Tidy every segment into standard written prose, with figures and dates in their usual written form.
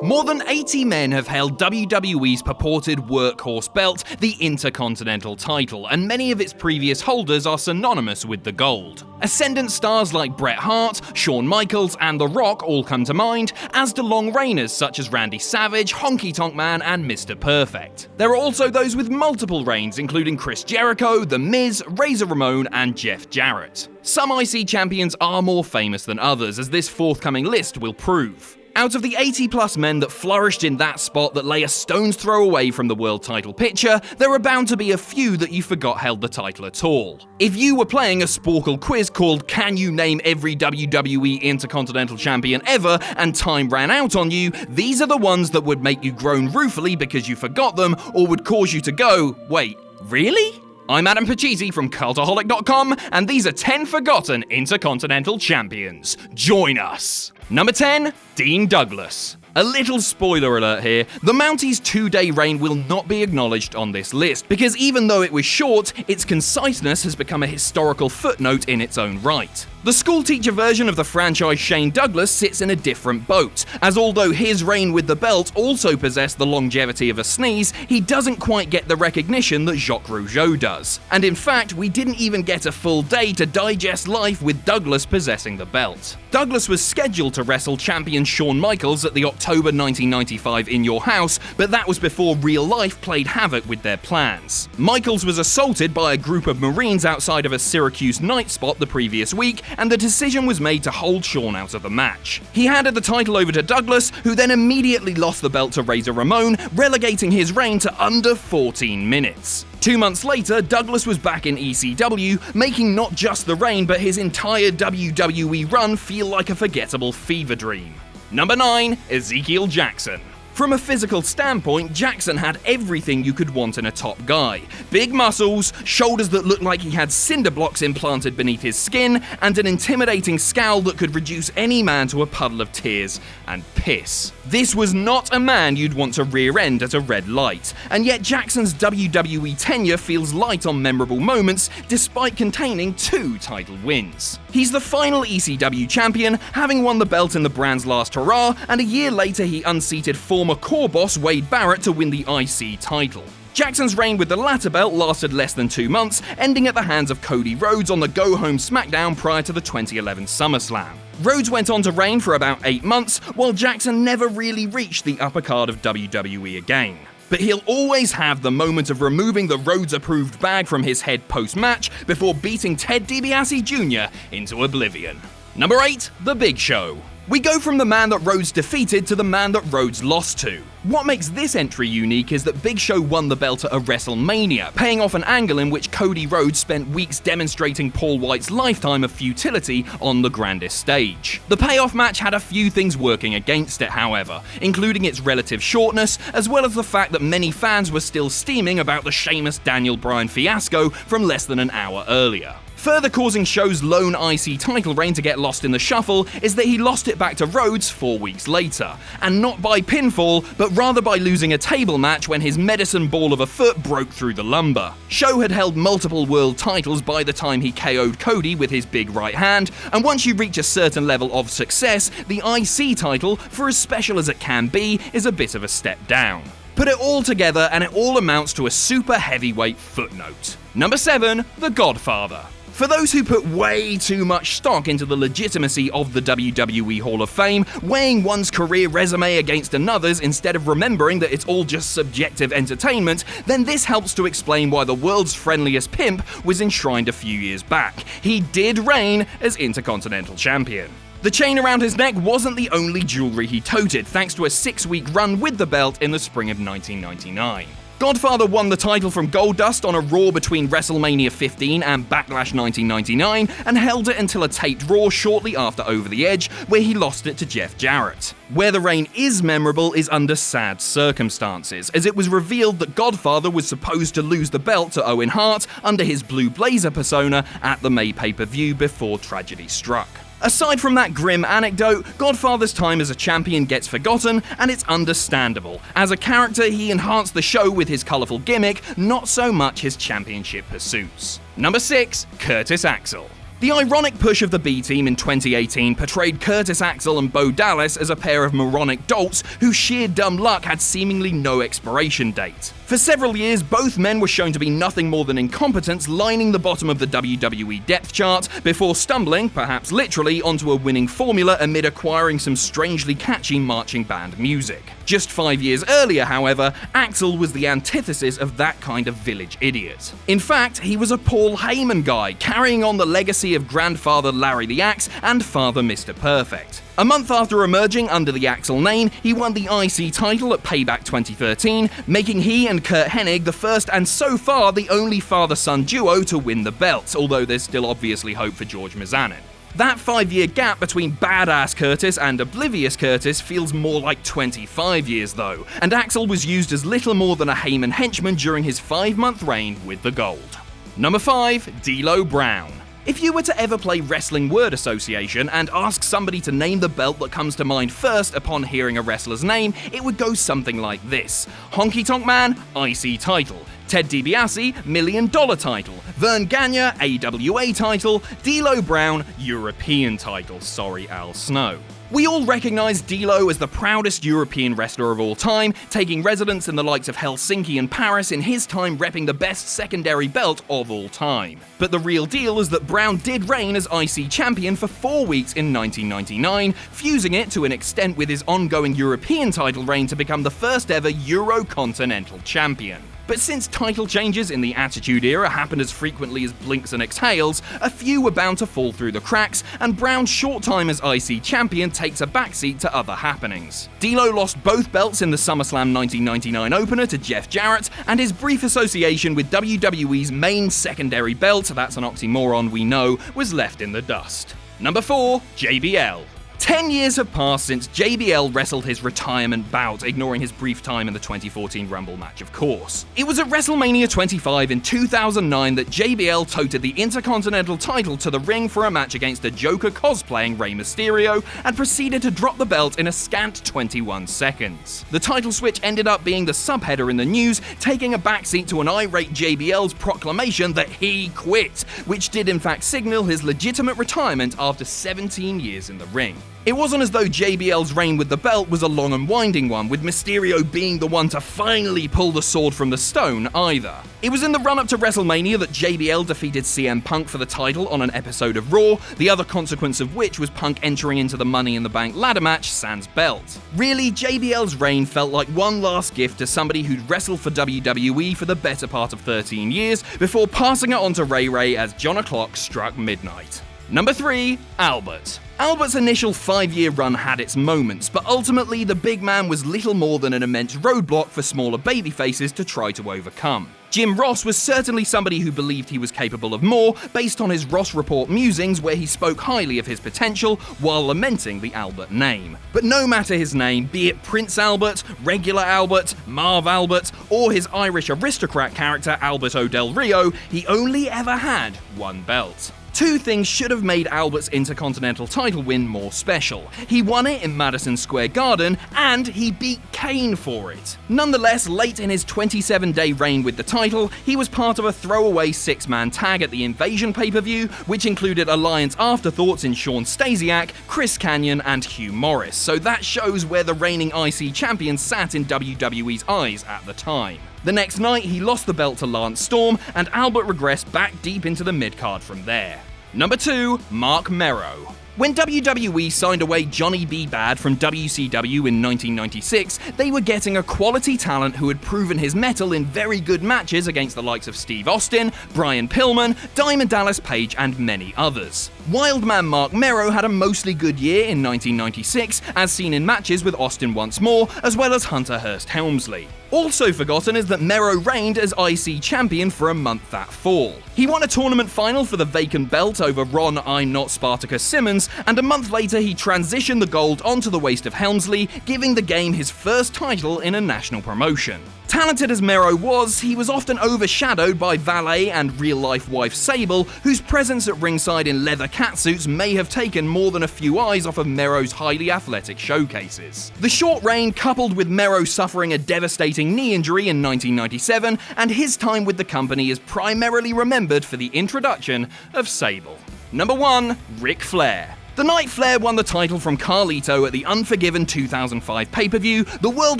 More than 80 men have held WWE's purported workhorse belt, the Intercontinental Title, and many of its previous holders are synonymous with the gold. Ascendant stars like Bret Hart, Shawn Michaels, and The Rock all come to mind, as do long reigners such as Randy Savage, Honky Tonk Man, and Mr. Perfect. There are also those with multiple reigns, including Chris Jericho, The Miz, Razor Ramon, and Jeff Jarrett. Some IC champions are more famous than others, as this forthcoming list will prove. Out of the 80-plus men that flourished in that spot that lay a stone's throw away from the world title picture, there are bound to be a few that you forgot held the title at all. If you were playing a Sporkle quiz called Can You Name Every WWE Intercontinental Champion Ever and time ran out on you, these are the ones that would make you groan ruefully because you forgot them or would cause you to go, wait, really? I'm Adam Pachisi from Cultaholic.com, and these are 10 forgotten Intercontinental Champions. Join us! Number 10, Dean Douglas. A little spoiler alert here, the Mountie's 2-day reign will not be acknowledged on this list, because even though it was short, its conciseness has become a historical footnote in its own right. The schoolteacher version of the franchise Shane Douglas sits in a different boat, as although his reign with the belt also possessed the longevity of a sneeze, he doesn't quite get the recognition that Jacques Rougeau does. And in fact, we didn't even get a full day to digest life with Douglas possessing the belt. Douglas was scheduled to wrestle champion Shawn Michaels at the October 1995 In Your House, but that was before real life played havoc with their plans. Michaels was assaulted by a group of Marines outside of a Syracuse night spot the previous week, and the decision was made to hold Shawn out of the match. He handed the title over to Douglas, who then immediately lost the belt to Razor Ramon, relegating his reign to under 14 minutes. 2 months later, Douglas was back in ECW, making not just the reign but his entire WWE run feel like a forgettable fever dream. Number 9, Ezekiel Jackson. From a physical standpoint, Jackson had everything you could want in a top guy. Big muscles, shoulders that looked like he had cinder blocks implanted beneath his skin, and an intimidating scowl that could reduce any man to a puddle of tears and piss. This was not a man you'd want to rear-end at a red light, and yet Jackson's WWE tenure feels light on memorable moments despite containing 2 title wins. He's the final ECW champion, having won the belt in the brand's last hurrah, and a year later he unseated former core boss Wade Barrett to win the IC title. Jackson's reign with the latter belt lasted less than 2 months, ending at the hands of Cody Rhodes on the go-home SmackDown prior to the 2011 SummerSlam. Rhodes went on to reign for about 8 months, while Jackson never really reached the upper card of WWE again. But he'll always have the moment of removing the Rhodes-approved bag from his head post-match before beating Ted DiBiase Jr. into oblivion. Number 8, The Big Show. We go from the man that Rhodes defeated to the man that Rhodes lost to. What makes this entry unique is that Big Show won the belt at a WrestleMania, paying off an angle in which Cody Rhodes spent weeks demonstrating Paul White's lifetime of futility on the grandest stage. The payoff match had a few things working against it, however, including its relative shortness, as well as the fact that many fans were still steaming about the Sheamus Daniel Bryan fiasco from less than an hour earlier. Further causing Show's lone IC title reign to get lost in the shuffle is that he lost it back to Rhodes 4 weeks later, and not by pinfall, but rather by losing a table match when his medicine ball of a foot broke through the lumber. Show had held multiple world titles by the time he KO'd Cody with his big right hand, and once you reach a certain level of success, the IC title, for as special as it can be, is a bit of a step down. Put it all together and it all amounts to a super heavyweight footnote. Number 7, The Godfather. For those who put way too much stock into the legitimacy of the WWE Hall of Fame, weighing one's career resume against another's instead of remembering that it's all just subjective entertainment, then this helps to explain why the world's friendliest pimp was enshrined a few years back. He did reign as Intercontinental Champion. The chain around his neck wasn't the only jewelry he toted, thanks to a 6-week run with the belt in the spring of 1999. Godfather won the title from Goldust on a Raw between WrestleMania 15 and Backlash 1999, and held it until a taped Raw shortly after Over the Edge, where he lost it to Jeff Jarrett. Where the reign is memorable is under sad circumstances, as it was revealed that Godfather was supposed to lose the belt to Owen Hart under his Blue Blazer persona at the May pay-per-view before tragedy struck. Aside from that grim anecdote, Godfather's time as a champion gets forgotten, and it's understandable. As a character, he enhanced the show with his colourful gimmick, not so much his championship pursuits. Number 6, Curtis Axel. The ironic push of the B-Team in 2018 portrayed Curtis Axel and Bo Dallas as a pair of moronic dolts whose sheer dumb luck had seemingly no expiration date. For several years, both men were shown to be nothing more than incompetents lining the bottom of the WWE depth chart before stumbling, perhaps literally, onto a winning formula amid acquiring some strangely catchy marching band music. Just 5 years earlier, however, Axel was the antithesis of that kind of village idiot. In fact, he was a Paul Heyman guy, carrying on the legacy of grandfather Larry the Axe and father Mr. Perfect. A month after emerging under the Axel name, he won the IC title at Payback 2013, making he and Kurt Hennig the first and so far the only father-son duo to win the belt, although there's still obviously hope for George Mizanin. That 5-year gap between badass Curtis and oblivious Curtis feels more like 25 years though, and Axel was used as little more than a Heyman henchman during his 5-month reign with the gold. Number 5. DLo Brown. If you were to ever play Wrestling Word Association and ask somebody to name the belt that comes to mind first upon hearing a wrestler's name, it would go something like this. Honky Tonk Man, IC title. Ted DiBiase, $1 million title. Vern Gagne, AWA title. DLo Brown, European title. Sorry, Al Snow. We all recognise DLo as the proudest European wrestler of all time, taking residence in the likes of Helsinki and Paris in his time repping the best secondary belt of all time. But the real deal is that Brown did reign as IC champion for 4 weeks in 1999, fusing it to an extent with his ongoing European title reign to become the first ever Eurocontinental champion. But since title changes in the Attitude Era happened as frequently as blinks and exhales, a few were bound to fall through the cracks, and Brown's short time as IC champion takes a backseat to other happenings. DLo lost both belts in the SummerSlam 1999 opener to Jeff Jarrett, and his brief association with WWE's main secondary belt, that's an oxymoron we know, was left in the dust. Number 4. JBL. 10 years have passed since JBL wrestled his retirement bout, ignoring his brief time in the 2014 Rumble match, of course. It was at WrestleMania 25 in 2009 that JBL toted the Intercontinental title to the ring for a match against the Joker cosplaying Rey Mysterio and proceeded to drop the belt in a scant 21 seconds. The title switch ended up being the subheader in the news, taking a backseat to an irate JBL's proclamation that he quit, which did in fact signal his legitimate retirement after 17 years in the ring. It wasn't as though JBL's reign with the belt was a long and winding one, with Mysterio being the one to finally pull the sword from the stone either. It was in the run-up to WrestleMania that JBL defeated CM Punk for the title on an episode of Raw, the other consequence of which was Punk entering into the Money in the Bank ladder match sans belt. Really, JBL's reign felt like one last gift to somebody who'd wrestled for WWE for the better part of 13 years before passing it on to Ray Ray as John O'Clock struck midnight. Number 3. Albert. Albert's initial 5-year run had its moments, but ultimately the big man was little more than an immense roadblock for smaller babyfaces to try to overcome. Jim Ross was certainly somebody who believed he was capable of more, based on his Ross Report musings where he spoke highly of his potential while lamenting the Albert name. But no matter his name, be it Prince Albert, Regular Albert, Marv Albert, or his Irish aristocrat character Albert O'Del Rio, he only ever had one belt. Two things should have made Albert's Intercontinental title win more special. He won it in Madison Square Garden, and he beat Kane for it. Nonetheless, late in his 27-day reign with the title, he was part of a throwaway 6-man tag at the Invasion pay-per-view, which included Alliance afterthoughts in Sean Stasiak, Chris Kanyon, and Hugh Morris, so that shows where the reigning IC champion sat in WWE's eyes at the time. The next night, he lost the belt to Lance Storm, and Albert regressed back deep into the mid-card from there. Number 2. Marc Mero. When WWE signed away Johnny B. Bad from WCW in 1996, they were getting a quality talent who had proven his mettle in very good matches against the likes of Steve Austin, Brian Pillman, Diamond Dallas Page, and many others. Wildman Marc Mero had a mostly good year in 1996, as seen in matches with Austin once more, as well as Hunter Hearst Helmsley. Also forgotten is that Mero reigned as IC champion for a month that fall. He won a tournament final for the vacant belt over Ron I'm Not Spartacus Simmons, and a month later he transitioned the gold onto the waist of Helmsley, giving the game his first title in a national promotion. Talented as Mero was, he was often overshadowed by valet and real-life wife Sable, whose presence at ringside in leather catsuits may have taken more than a few eyes off of Mero's highly athletic showcases. The short reign, coupled with Mero suffering a devastating knee injury in 1997, and his time with the company is primarily remembered for the introduction of Sable. Number 1. Ric Flair. The night Flair won the title from Carlito at the Unforgiven 2005 pay-per-view, the world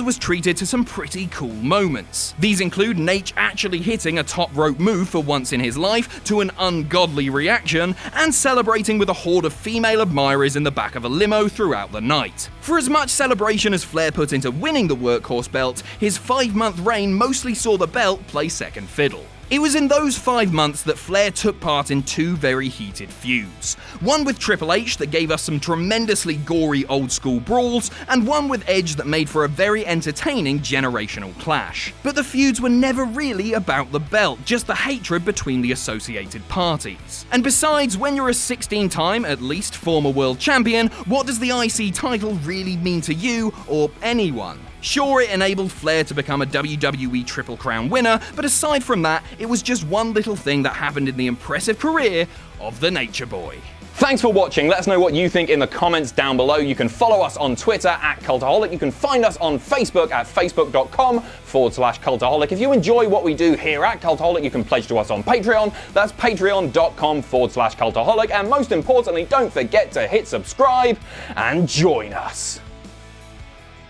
was treated to some pretty cool moments. These include Nate actually hitting a top rope move for once in his life to an ungodly reaction, and celebrating with a horde of female admirers in the back of a limo throughout the night. For as much celebration as Flair put into winning the Workhorse belt, his 5-month reign mostly saw the belt play second fiddle. It was in those 5 months that Flair took part in 2 very heated feuds. One with Triple H that gave us some tremendously gory old-school brawls, and one with Edge that made for a very entertaining generational clash. But the feuds were never really about the belt, just the hatred between the associated parties. And besides, when you're a 16-time, at least, former world champion, what does the IC title really mean to you or anyone? Sure, it enabled Flair to become a WWE Triple Crown winner, but aside from that, it was just one little thing that happened in the impressive career of the Nature Boy. Thanks for watching. Let us know what you think in the comments down below. You can follow us on Twitter at Cultaholic. You can find us on Facebook at facebook.com/Cultaholic. If you enjoy what we do here at Cultaholic, you can pledge to us on Patreon. That's patreon.com/Cultaholic. And most importantly, don't forget to hit subscribe and join us.